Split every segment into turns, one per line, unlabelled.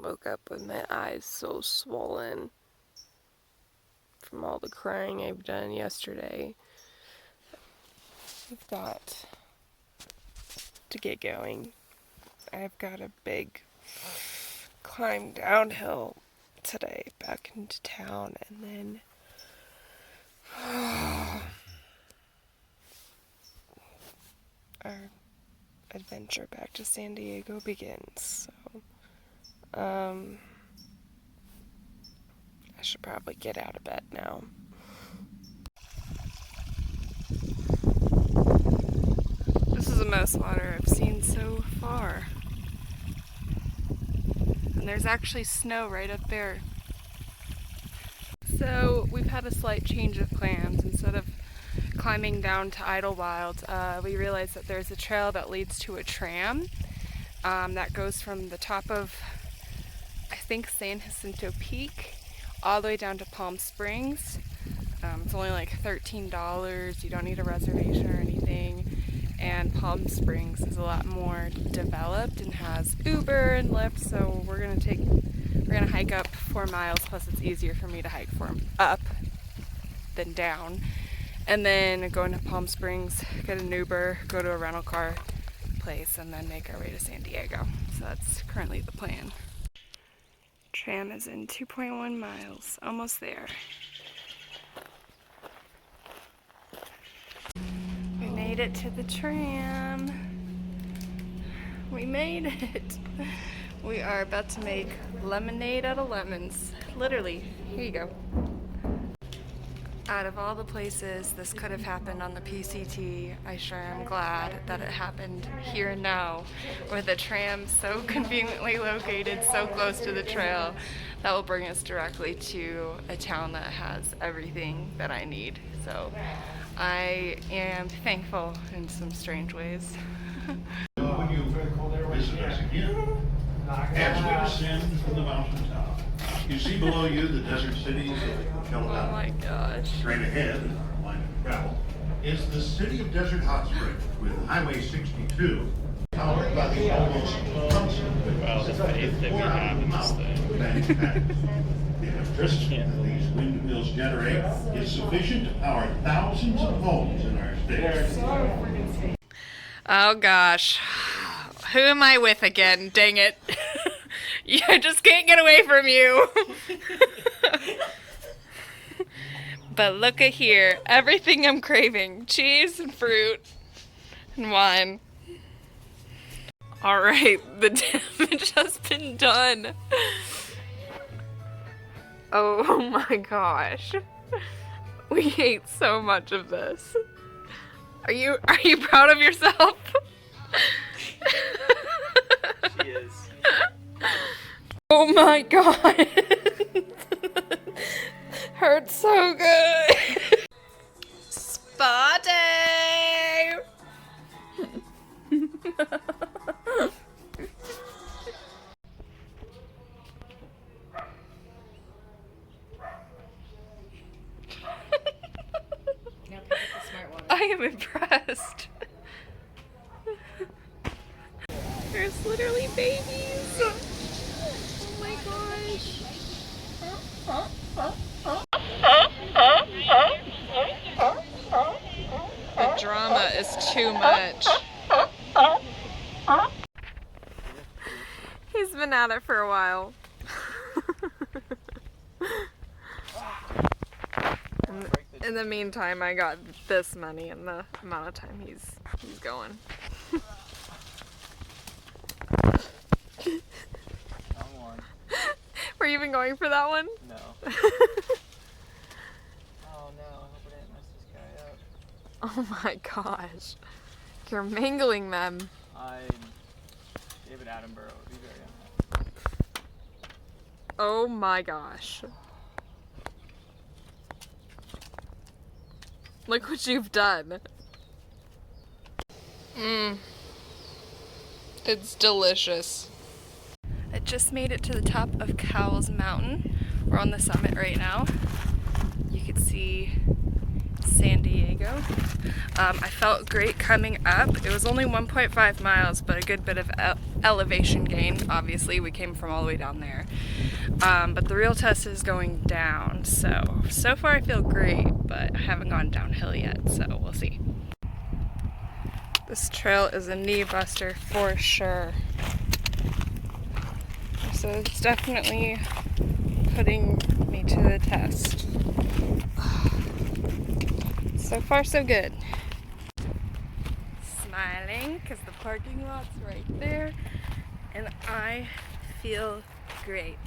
Woke up with my eyes so swollen from all the crying I've done yesterday. I've got to get going. I've got a big climb downhill today back into town, and then our adventure back to San Diego begins. So, I should probably get out of bed now. This is the most water I've seen so far. And there's actually snow right up there. So we've had a slight change of plans. Instead of climbing down to Idlewild, we realized that there's a trail that leads to a tram that goes from the top of, I think, San Jacinto Peak all the way down to Palm Springs. It's only like $13. You don't need a reservation or anything. And Palm Springs is a lot more developed and has Uber and Lyft, so we're gonna hike up 4 miles, plus it's easier for me to hike up than down. And then go into Palm Springs, get an Uber, go to a rental car place, and then make our way to San Diego. So that's currently the plan. Tram is in 2.1 miles, almost there. We made it to the tram. We made it. We are about to make lemonade out of lemons. Literally, here you go. Out of all the places this could have happened on the PCT, I sure am glad that it happened here and now, with the tram so conveniently located so close to the trail. That will bring us directly to a town that has everything that I need. So I am thankful in some strange ways.
As we descend from the mountaintop, you see below you the desert cities of
Oh my gosh.
Straight ahead, in our line of travel, is the city of Desert Hot Springs with Highway 62, powered by the almost constant.
Well, the faith that we have in this thing.
The electricity that these windmills generate is sufficient to power thousands of homes in our state.
Oh gosh. Who am I with again? Dang it. I just can't get away from you. But look at here. Everything I'm craving. Cheese and fruit and wine. Alright, the damage has been done. Oh my gosh. We ate so much of this. Are you proud of yourself?
She is.
Oh my god. Hurts so good. Spa day. I am impressed. There's literally babies. Oh my gosh. The drama is too much. He's been at it for a while. In the meantime, I got this money in the amount of time he's going. Were you even going for that one?
No. Oh no, I hope I didn't mess this guy up.
Oh my gosh. You're mangling them.
David Attenborough would be very unhappy.
Oh my gosh. Look what you've done. It's delicious. I just made it to the top of Cowles Mountain. We're on the summit right now. You can see San Diego. I felt great coming up. It was only 1.5 miles, but a good bit of elevation gain. Obviously, we came from all the way down there. But the real test is going down. So far I feel great, but I haven't gone downhill yet, so we'll see. This trail is a knee buster for sure. So it's definitely putting me to the test. So far, so good. Smiling because the parking lot's right there, and I feel great.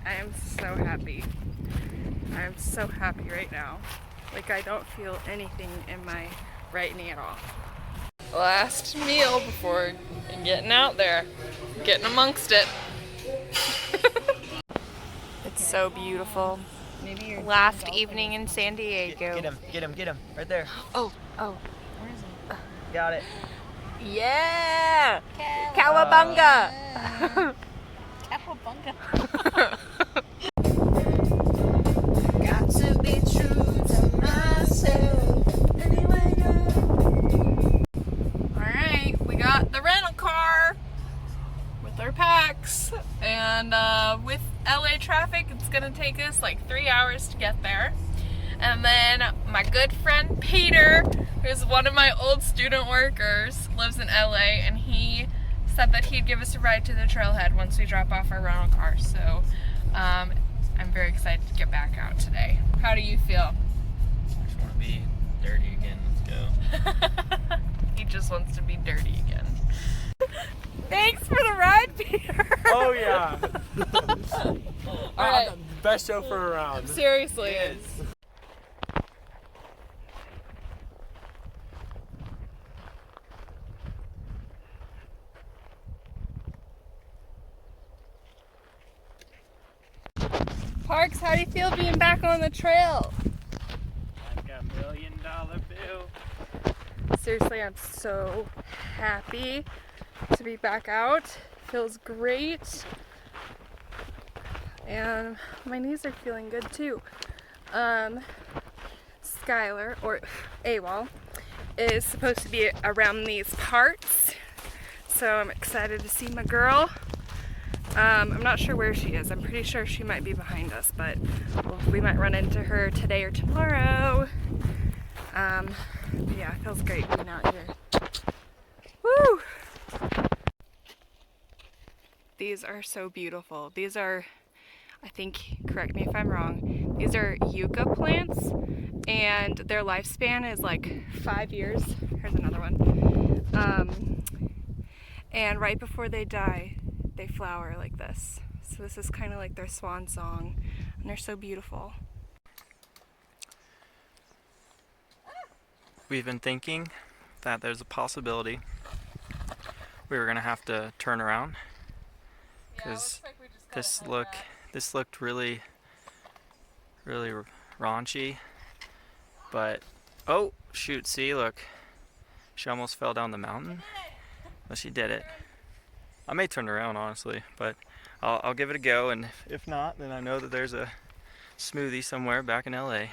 I am so happy. I am so happy right now. Like, I don't feel anything in my right knee at all. Last meal before getting out there, getting amongst it. It's so beautiful. Last evening in San Diego.
Get him, right there.
Oh.
Where is it?
Got it.
Yeah! Cowabunga!
Cowabunga.
Got to be true to myself.
Alright, we got the rental car with our packs, and with LA traffic, it's gonna take us like 3 hours to get there. And then my good friend Peter, who's one of my old student workers, lives in LA, and he said that he'd give us a ride to the trailhead once we drop off our rental car. So I'm very excited to get back out today. How do you feel?
I just want to be dirty again. Let's go.
He just wants to be dirty again. Thanks for the ride, Peter.
Oh yeah.
All right.
Best chauffeur around.
Seriously. Parks, how do you feel being back on the trail?
Like a $1 million bill.
Seriously, I'm so happy to be back out. Feels great. And my knees are feeling good too. Skylar, or AWOL, is supposed to be around these parts. So I'm excited to see my girl. I'm not sure where she is. I'm pretty sure she might be behind us, but we might run into her today or tomorrow. But yeah, it feels great being out here. Woo! These are so beautiful. These are, I think, correct me if I'm wrong, these are yucca plants, and their lifespan is like 5 years. Here's another one. And right before they die, they flower like this. So this is kind of like their swan song, and they're so beautiful.
We've been thinking that there's a possibility we were gonna have to turn around because this looked really raunchy, but oh shoot, see, look, she almost fell down the mountain. Well, she did it. I may turn around, honestly, but I'll give it a go, and if not, then I know that there's a smoothie somewhere back in LA.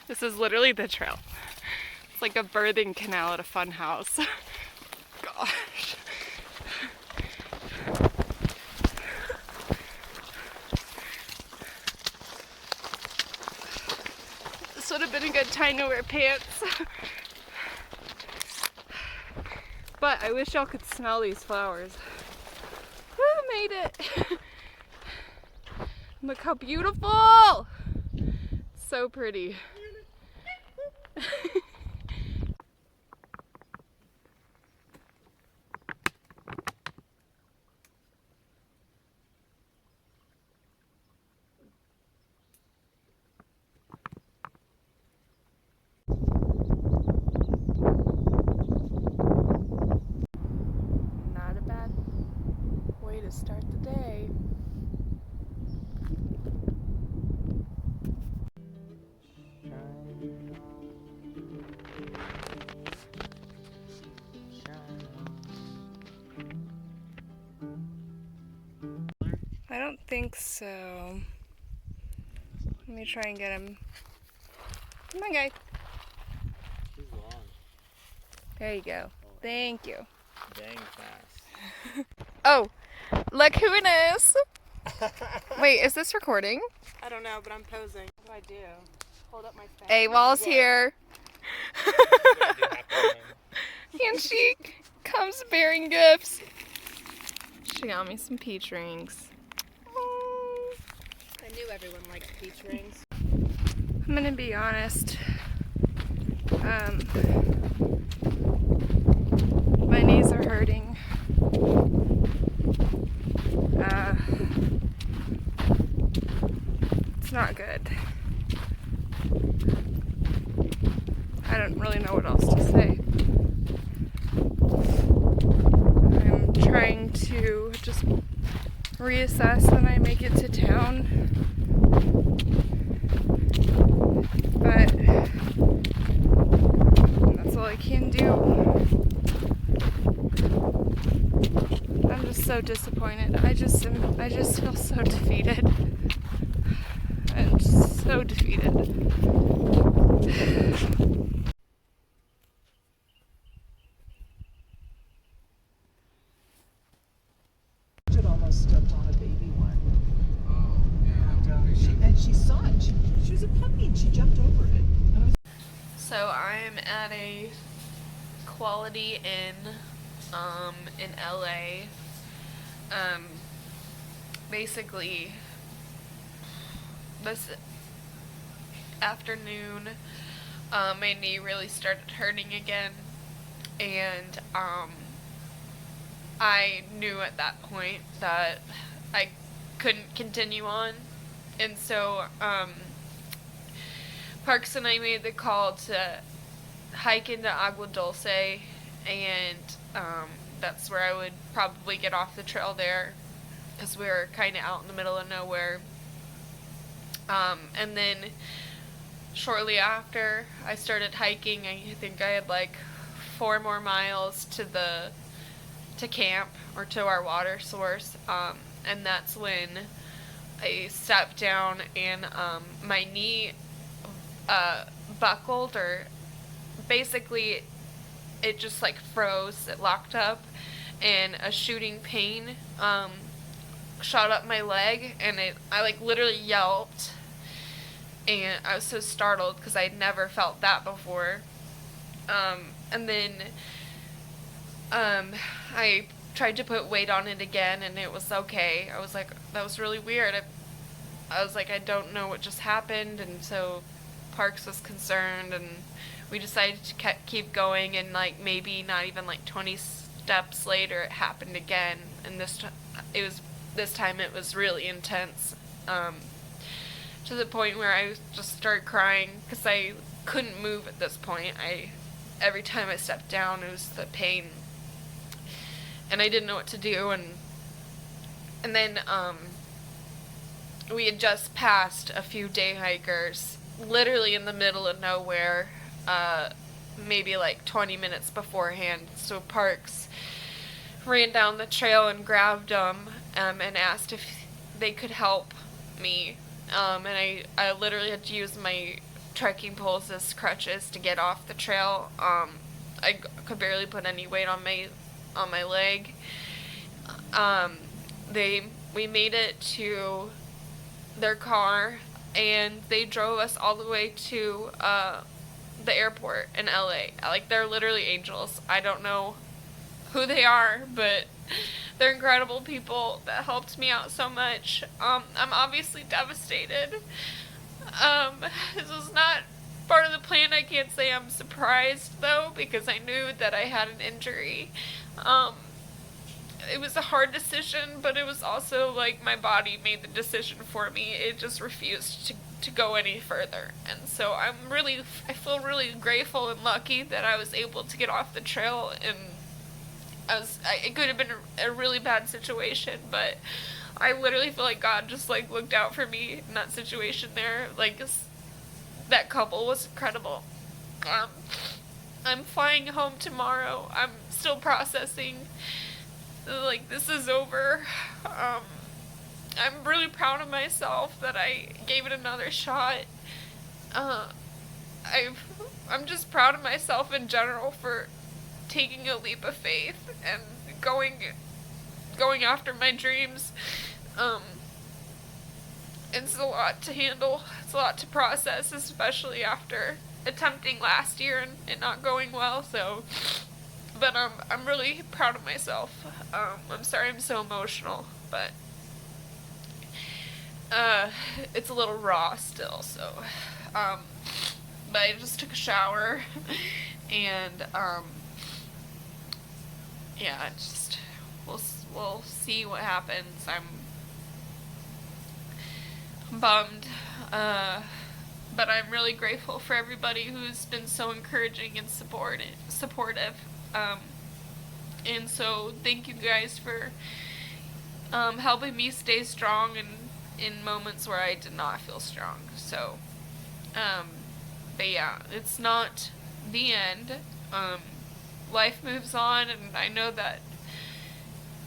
This is literally the trail. It's like a birthing canal at a fun house. Gosh. This would have been a good time to wear pants. But I wish y'all could smell these flowers. Woo, made it. Look how beautiful. So pretty. Not a bad way to start the day. I don't think so. Let me try and get him. Come on, guy.
He's long.
There you go. Thank you.
Dang fast.
Oh, look who it is. Wait, is this recording?
I don't know, but I'm posing. What do I do? Hold up my phone.
AWOL's here. And she comes bearing gifts. She got me some peach rings. Oh.
I knew everyone liked peach rings.
I'm gonna be honest. My knees are hurting. It's not good. I don't really know what else to say. I'm trying to just reassess when I make it to town. But that's all I can do. I'm just so disappointed. I just feel so defeated. I'm just so defeated.
Had almost stepped on a baby one. And she saw it. She was a puppy and she jumped over it.
So I'm at a Quality Inn in LA. Basically, this afternoon, my knee really started hurting again, and I knew at that point that I couldn't continue on, and so Parks and I made the call to hike into Agua Dulce, and that's where I would probably get off the trail there, because we were kind of out in the middle of nowhere. And then shortly after I started hiking, I think I had like 4 more miles to camp, or to our water source, and that's when I stepped down and my knee buckled, or basically it just like froze, it locked up, and a shooting pain shot up my leg, and I like literally yelped, and I was so startled because I'd never felt that before. And then I tried to put weight on it again, and it was okay. I was like, that was really weird. I was like, I don't know what just happened, and so Parks was concerned, and we decided to keep going, and like maybe not even like 20 steps later it happened again, and this time it was really intense, to the point where I just started crying because I couldn't move at this point. Every time I stepped down, it was the pain, and I didn't know what to do, and then we had just passed a few day hikers, literally in the middle of nowhere, maybe like 20 minutes beforehand. So Parks ran down the trail and grabbed them, and asked if they could help me, and I literally had to use my trekking poles as crutches to get off the trail. I could barely put any weight on my leg. We made it to their car, and they drove us all the way to the airport in LA. Like, they're literally angels. I don't know who they are, but they're incredible people that helped me out so much. I'm obviously devastated. This was not part of the plan. I can't say I'm surprised, though, because I knew that I had an injury. It was a hard decision, but it was also like my body made the decision for me. It just refused to go any further. And so I feel really grateful and lucky that I was able to get off the trail, and it could have been a really bad situation, but I literally feel like God just like looked out for me in that situation there. Like, that couple was incredible. I'm flying home tomorrow. I'm still processing. Like, this is over.
I'm really proud of myself that I gave it another shot. I'm just proud of myself in general for taking a leap of faith and going after my dreams. It's a lot to handle. It's a lot to process, especially after attempting last year and it not going well. So, but I'm really proud of myself. I'm sorry I'm so emotional, but it's a little raw still. So, but I just took a shower, and yeah, just we'll see what happens. I'm bummed, but I'm really grateful for everybody who's been so encouraging and supportive. And so thank you guys for helping me stay strong in moments where I did not feel strong. So, but yeah, it's not the end. Life moves on, and I know that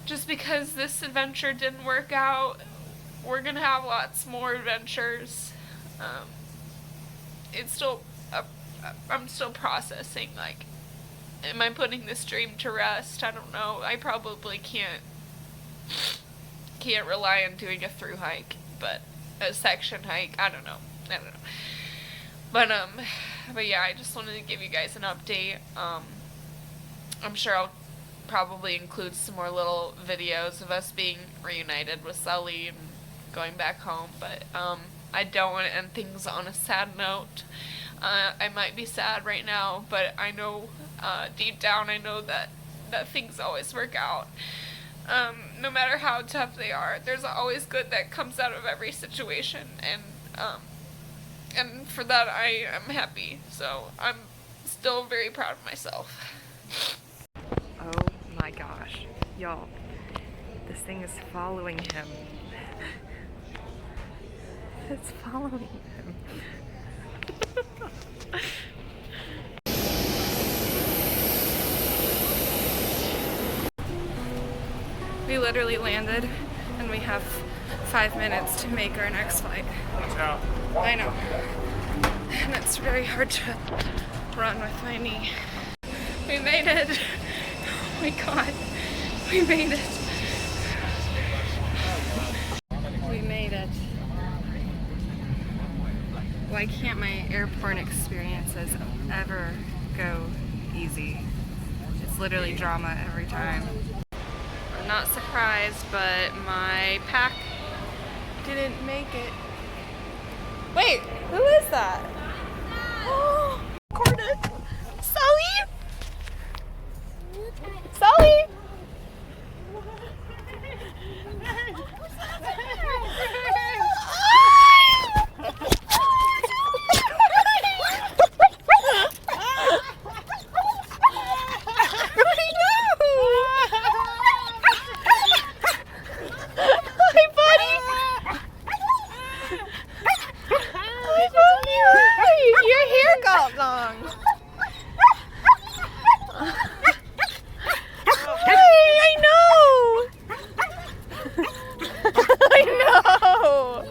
just because this adventure didn't work out, we're gonna have lots more adventures. It's still, I'm still processing, like, am I putting this dream to rest? I don't know. I probably can't rely on doing a through hike, but a section hike, I don't know. But yeah, I just wanted to give you guys an update. I'm sure I'll probably include some more little videos of us being reunited with Sully and going back home, but I don't want to end things on a sad note. I might be sad right now, but I know deep down I know that things always work out. No matter how tough they are, there's always good that comes out of every situation, and for that I am happy. So I'm still very proud of myself.
Oh my gosh, y'all, this thing is following him. It's following him. We literally landed, and we have 5 minutes to make our next flight.
Watch out.
I know. And it's very hard to run with my knee. We made it. Oh my god. We made it. We made it. Why can't my airport experiences ever go easy? It's literally drama every time. I'm not surprised, but my pack didn't make it. Wait, who is that? Oh, Corden. Sully? Sully? I know!